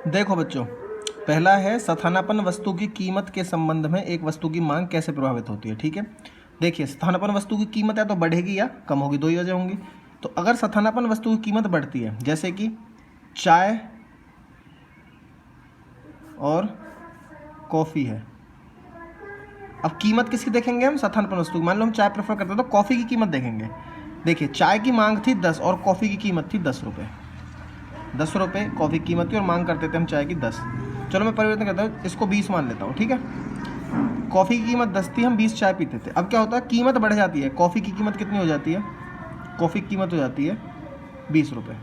देखो बच्चों, पहला है स्थानापन्न वस्तु की कीमत के संबंध में एक वस्तु की मांग कैसे प्रभावित होती है। ठीक है, देखिए स्थानापन्न वस्तु की कीमत है तो बढ़ेगी या कम होगी, दो ही वजह होंगी। तो अगर स्थानापन्न वस्तु की कीमत बढ़ती है, जैसे कि चाय और कॉफ़ी है, अब कीमत किसकी देखेंगे हम? स्थानापन्न वस्तु की। मान लो हम चाय प्रेफर करते हैं तो कॉफ़ी की कीमत देखेंगे। देखिए चाय की मांग थी 10 और कॉफ़ी की कीमत थी 10 रुपये। 10 रुपये कॉफ़ी की कीमत थी और मांग करते थे हम चाय की 10। चलो मैं परिवर्तन करता हूँ, इसको 20 मान लेता हूँ। ठीक है, कॉफ़ी की कीमत 10 थी, हम 20 चाय पीते थे। अब क्या होता है, कीमत बढ़ जाती है। कॉफ़ी की कीमत कितनी हो जाती है? कॉफ़ी की कीमत हो जाती है 20 रुपये।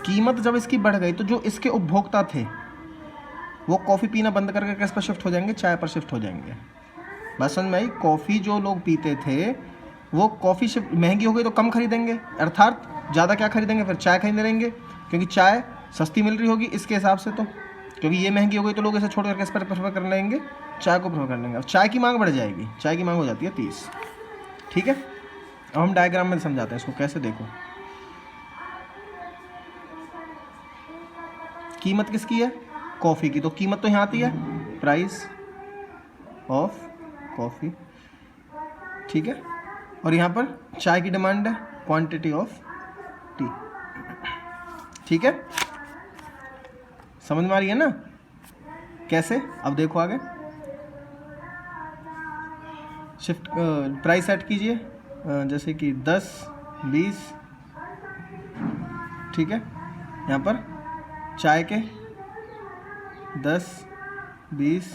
कीमत जब इसकी बढ़ गई तो जो इसके उपभोक्ता थे वो कॉफ़ी पीना बंद करके किस पर शिफ्ट हो जाएंगे? चाय पर शिफ्ट हो जाएंगे। बस समझ में आई? कॉफ़ी जो लोग पीते थे वो कॉफ़ी महंगी हो गई तो कम खरीदेंगे, अर्थात ज़्यादा क्या खरीदेंगे? फिर चाय खरीदने रहेंगे, क्योंकि चाय सस्ती मिल रही होगी इसके हिसाब से। तो क्योंकि ये महंगी हो गई तो लोग इसे छोड़ करके इस पर प्रेफर कर लेंगे, चाय को प्रेफर कर लेंगे। अब चाय की मांग बढ़ जाएगी, चाय की मांग हो जाती है 30। ठीक है, अब हम डायग्राम में समझाते हैं इसको कैसे। देखो कीमत किसकी है? कॉफ़ी की। तो कीमत तो यहाँ आती है, प्राइस ऑफ कॉफ़ी। ठीक है, और यहाँ पर चाय की डिमांड है, क्वांटिटी ऑफ टी। ठीक है, समझ में आ रही है ना कैसे? अब देखो आगे, शिफ्ट प्राइस सेट कीजिए, जैसे कि 10 20। ठीक है, यहाँ पर चाय के 10 20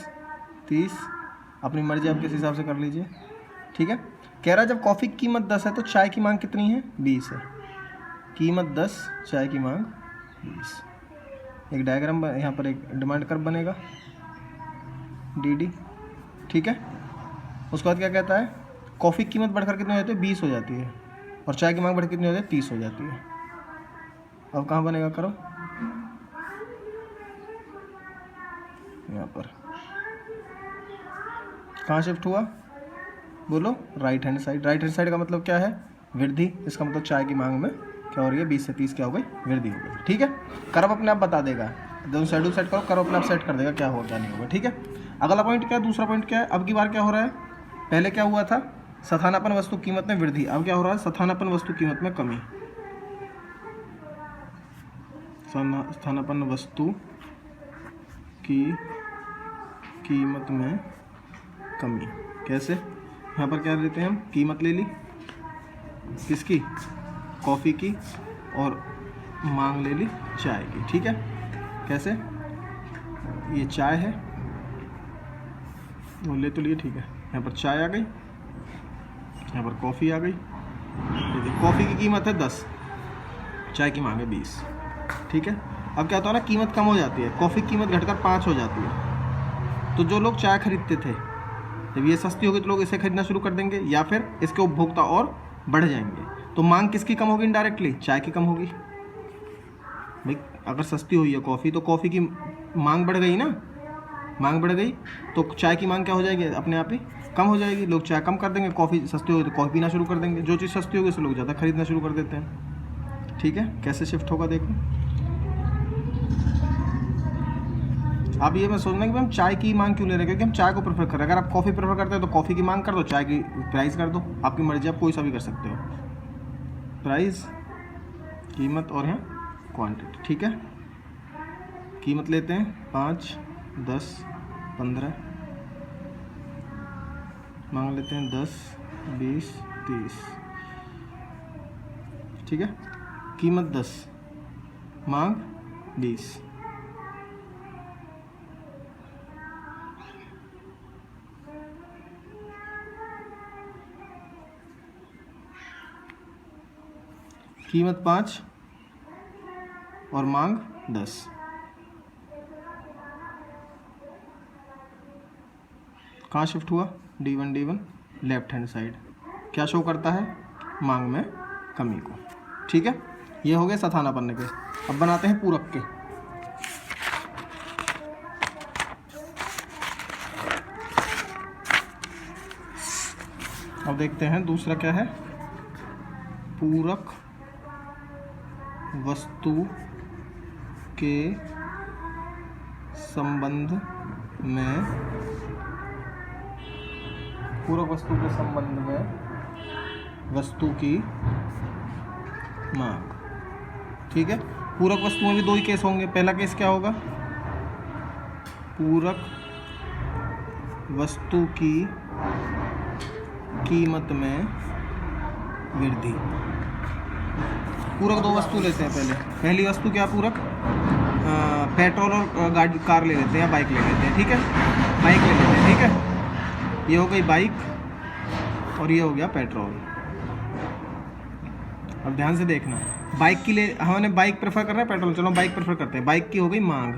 30, अपनी मर्जी आप किस हिसाब से कर लीजिए। ठीक है, कह रहा है जब कॉफ़ी की कीमत 10 है तो चाय की मांग कितनी है? 20 है। कीमत 10, चाय की मांग 20। एक डायग्राम यहाँ पर एक डिमांड कर्व बनेगा, डी। ठीक है, उसके बाद क्या कहता है, कॉफ़ी की कीमत बढ़कर कितनी हो जाती है? 20 हो जाती है, और चाय की मांग बढ़कर कितनी हो जाती है? 30 हो जाती है। अब कहाँ बनेगा? करो यहाँ पर। कहाँ शिफ्ट हुआ? बोलो, right hand side. Right hand side का मतलब क्या है? वृद्धि। इसका मतलब चाय की मांग में क्या हो रही है? 20 से 30 क्या हो गई? वृद्धि हो गई। ठीक है, कर्व अपने आप बता देगा, दोनों शेड्यूल सेट करो, कर्व अपने आप सेट कर देगा क्या होगा क्या नहीं होगा। ठीक है, अगला पॉइंट क्या है? दूसरा पॉइंट क्या है? अब की बार क्या हो रहा है? पहले क्या हुआ था? स्थानापन्न वस्तु कीमत में वृद्धि। अब क्या हो रहा है? स्थानापन्न वस्तु कीमत में कमी। स्थानापन्न वस्तु की कीमत में कमी। कैसे? यहाँ पर क्या लेते हैं हम? कीमत ले ली किसकी? कॉफ़ी की, और मांग ले ली चाय की। ठीक है, कैसे? ये चाय है, वो ले तो लिए। ठीक है, यहाँ पर चाय आ गई, यहाँ पर कॉफ़ी आ गई। कॉफ़ी की कीमत है 10, चाय की मांग है 20। ठीक है, अब क्या होता है ना, कीमत कम हो जाती है, कॉफ़ी की कीमत घटकर 5 हो जाती है। तो जो लोग चाय खरीदते थे, जब ये सस्ती होगी तो लोग इसे खरीदना शुरू कर देंगे, या फिर इसके उपभोक्ता और बढ़ जाएंगे। तो मांग किसकी कम होगी? इनडायरेक्टली चाय की कम होगी। भाई अगर सस्ती हुई है कॉफ़ी तो कॉफ़ी की मांग बढ़ गई ना, मांग बढ़ गई तो चाय की मांग क्या हो जाएगी? अपने आप ही कम हो जाएगी। लोग चाय कम कर देंगे, कॉफ़ी सस्ती होगी तो कॉफ़ी पीना शुरू कर देंगे। जो चीज़ सस्ती होगी उसे लोग ज़्यादा खरीदना शुरू कर देते हैं। ठीक है, कैसे शिफ्ट होगा देखो। अब ये मैं सोचना कि हम चाय की मांग क्यों ले रहे हैं, क्योंकि हम चाय को प्रेफर कर रहे हैं। अगर आप कॉफ़ी प्रेफर करते हैं तो कॉफ़ी की मांग कर दो, चाय की प्राइस कर दो, आपकी मर्जी, आप कोई सा भी कर सकते हो। प्राइस, कीमत, और यहाँ क्वांटिटी। ठीक है, कीमत लेते हैं 5 10 15, मांग लेते हैं 10 20 30। ठीक है, कीमत 10, मांग 20। कीमत 5 और मांग 10। कहाँ शिफ्ट हुआ? D1 left hand side. क्या शो करता है? मांग में कमी को। ठीक है, ये हो गए स्थानापन्न के। अब बनाते हैं पूरक के। अब देखते हैं दूसरा क्या है? पूरक वस्तु के संबंध में, पूरक वस्तु के संबंध में वस्तु की मांग। ठीक है, पूरक वस्तु में भी दो ही केस होंगे। पहला केस क्या होगा, पूरक वस्तु की कीमत में वृद्धि। पूरक दो वस्तु लेते हैं पहले। पहली वस्तु क्या, पूरक पेट्रोल और गाड़ी, कार ले लेते हैं या बाइक ले लेते हैं। ठीक है, बाइक ले लेते हैं। ठीक है, ये हो गई बाइक और ये हो गया पेट्रोल। अब ध्यान से देखना, बाइक की ले, हमने बाइक प्रेफर कर रहे हैं पेट्रोल, चलो बाइक प्रेफर करते हैं। बाइक की हो गई मांग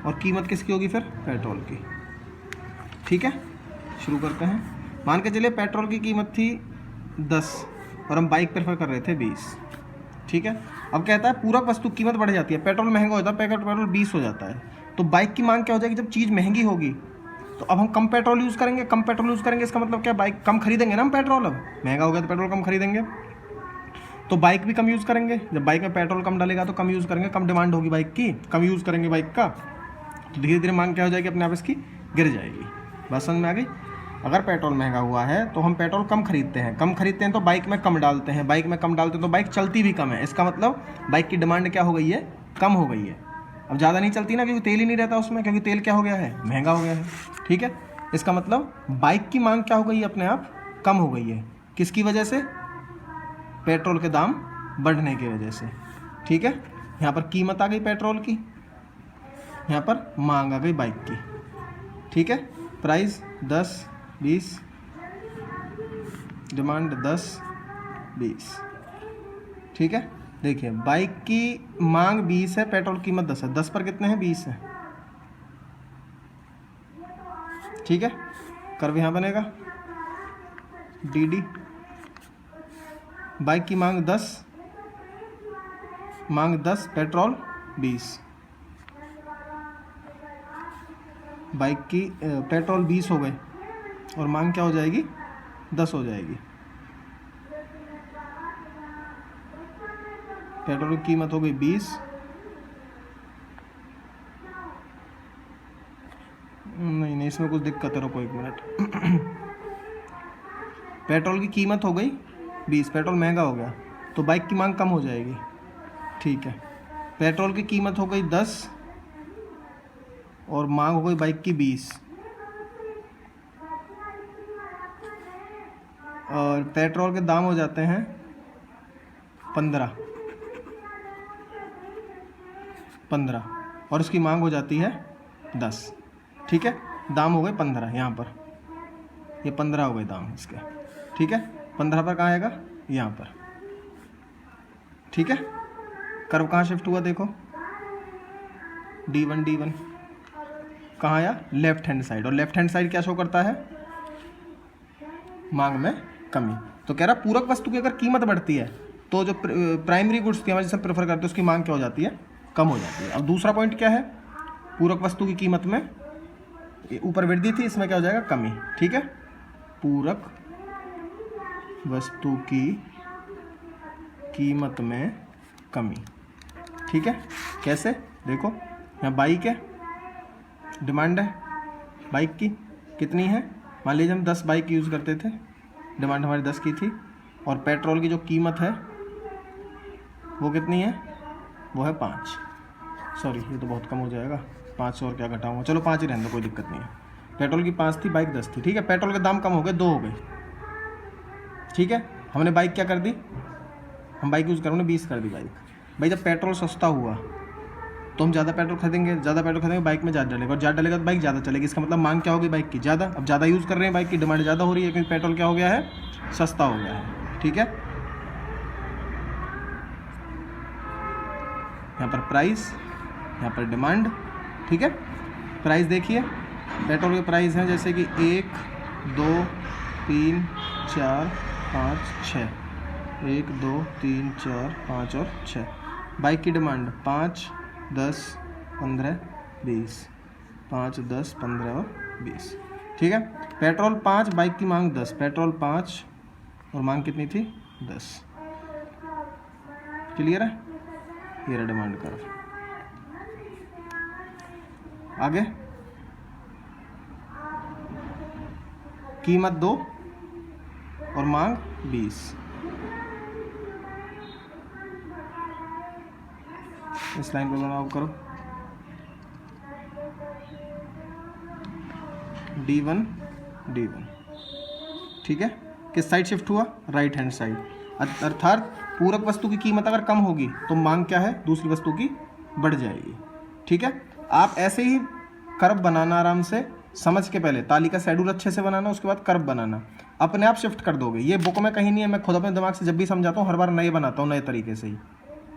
और कीमत किसकी होगी फिर, पेट्रोल की। ठीक है, शुरू करते हैं। मान के चलिए पेट्रोल की कीमत थी 10 और हम बाइक प्रेफर कर रहे थे 20। ठीक है, अब कहता है पूरक वस्तु कीमत बढ़ जाती है, पेट्रोल महंगा हो जाता है, पेट्रोल 20 हो जाता है। तो बाइक की मांग क्या हो जाएगी, जब चीज़ महंगी होगी तो अब हम कम पेट्रोल यूज़ करेंगे। कम पेट्रोल यूज़ करेंगे इसका मतलब क्या, बाइक कम खरीदेंगे ना हम पेट्रोल। अब महंगा हो गया तो पेट्रोल कम खरीदेंगे, तो बाइक भी कम यूज़ करेंगे। जब बाइक में पेट्रोल कम डालेगा तो कम यूज़ करेंगे, कम डिमांड होगी बाइक की, कम यूज़ करेंगे बाइक का, तो धीरे धीरे मांग क्या हो जाएगी, अपने आप इसकी गिर जाएगी। बात समझ में आ गई। अगर पेट्रोल महंगा हुआ है तो हम पेट्रोल कम खरीदते हैं, कम खरीदते हैं तो बाइक में कम डालते हैं, बाइक में कम डालते हैं तो बाइक चलती भी कम है। इसका मतलब बाइक की डिमांड क्या हो गई है, कम हो गई है। अब ज़्यादा नहीं चलती ना, क्योंकि तेल ही नहीं रहता उसमें, क्योंकि तेल क्या हो गया है, महंगा हो गया है। ठीक है, इसका मतलब बाइक की मांग क्या हो गई है, अपने आप कम हो गई है। किसकी वजह से, पेट्रोल के दाम बढ़ने की वजह से। ठीक है, यहाँ पर कीमत आ गई पेट्रोल की, यहाँ पर मांग आ गई बाइक की। ठीक है, प्राइस 10 20, डिमांड 10 20। ठीक है, देखिए बाइक की मांग 20 है, पेट्रोल कीमत 10 है। 10 पर कितने हैं, 20 है। ठीक है, कर्व यहाँ बनेगा डी। बाइक की मांग 10, पेट्रोल 20। बाइक की पेट्रोल 20 हो गए और मांग क्या हो जाएगी, 10 हो जाएगी। पेट्रोल की कीमत हो गई 20, नहीं इसमें कुछ दिक्कत है, रुको एक मिनट। पेट्रोल की कीमत हो गई 20, पेट्रोल महंगा हो गया तो बाइक की मांग कम हो जाएगी। ठीक है, पेट्रोल की कीमत हो गई 10 और मांग हो गई बाइक की 20, और पेट्रोल के दाम हो जाते हैं 15 और उसकी मांग हो जाती है 10। ठीक है, दाम हो गए 15, यहाँ पर ये 15 हो गए दाम इसके। ठीक है, 15 पर कहाँ आएगा, यहाँ पर। ठीक है, कर्व कहाँ शिफ्ट हुआ, देखो D1 कहाँ आया, लेफ्ट हैंड साइड, और लेफ्ट हैंड साइड क्या शो करता है, मांग में कमी। तो कह रहा पूरक वस्तु की अगर कीमत बढ़ती है तो जो प्राइमरी गुड्स की हम जिसे प्रेफर करते हैं उसकी मांग क्या हो जाती है, कम हो जाती है। अब दूसरा पॉइंट क्या है, पूरक वस्तु की कीमत में ऊपर वृद्धि थी, इसमें क्या हो जाएगा, कमी। ठीक है, पूरक वस्तु की कीमत में कमी। ठीक है, कैसे, देखो यहाँ बाइक है, डिमांड है बाइक की कितनी है, मान लीजिए हम 10 बाइक यूज़ करते थे, डिमांड हमारी 10 की थी, और पेट्रोल की जो कीमत है वो कितनी है, वो है 5। सॉरी ये तो बहुत कम हो जाएगा, 500 और क्या घटाऊंगा, चलो 5 ही रहने दो, कोई दिक्कत नहीं है। पेट्रोल की 5 थी, बाइक 10 थी। ठीक है, पेट्रोल के दाम कम हो गए, 2 हो गए। ठीक है, हमने बाइक क्या कर दी, हम बाइक यूज़ करोगे 20 कर दी बाइक। भाई जब पेट्रोल सस्ता हुआ तो हम ज़्यादा पेट्रोल खरीदेंगे, बाइक में ज़्यादा डलेगा, और ज़्यादा डलेगा तो बाइक ज़्यादा चलेगी। इसका मतलब मांग क्या होगी, बाइक की ज़्यादा। अब ज़्यादा यूज़ कर रहे हैं बाइक की, डिमांड ज़्यादा हो रही है, क्योंकि पेट्रोल क्या हो गया है, सस्ता हो गया है। ठीक है, यहाँ पर प्राइस, यहाँ पर डिमांड। ठीक है, प्राइस देखिए, पेट्रोल के प्राइस हैं जैसे कि 1 2 3 4 5 6, 1 2 3 4 5 और 6। बाइक की डिमांड 5 10 15 20, 5 10 15 और 20। ठीक है, पेट्रोल 5, बाइक की मांग 10, पेट्रोल 5 और मांग कितनी थी, 10। क्लियर है, ये रहा डिमांड कर्व। आगे कीमत 2 और मांग 20। इस लाइन को बनाओ करो, D1 D1, ठीक है। किस साइड शिफ्ट हुआ? Right hand side. अर्थात पूरक वस्तु की कीमत अगर कम होगी तो मांग क्या है? दूसरी वस्तु की बढ़ जाएगी, ठीक है। आप ऐसे ही कर्व बनाना, आराम से समझ के, पहले तालिका शेड्यूल अच्छे से बनाना, उसके बाद कर्व बनाना, अपने आप शिफ्ट कर दोगे। ये बुक में कहीं नहीं है, मैं खुद अपने दिमाग से जब भी समझाता हूँ हर बार नए बनाता हूँ, नए तरीके से ही,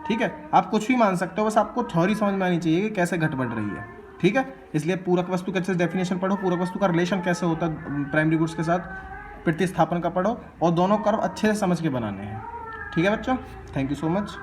ठीक है। आप कुछ भी मान सकते हो, बस आपको थ्योरी समझ में आनी चाहिए कि कैसे घट बढ़ रही है, ठीक है। इसलिए पूरक वस्तु के अच्छे से डेफिनेशन पढ़ो, पूरक वस्तु का रिलेशन कैसे होता है प्राइमरी गुड्स के साथ, प्रतिस्थापन का पढ़ो, और दोनों कर्व अच्छे से समझ के बनाने हैं, ठीक है बच्चों। Thank you so much.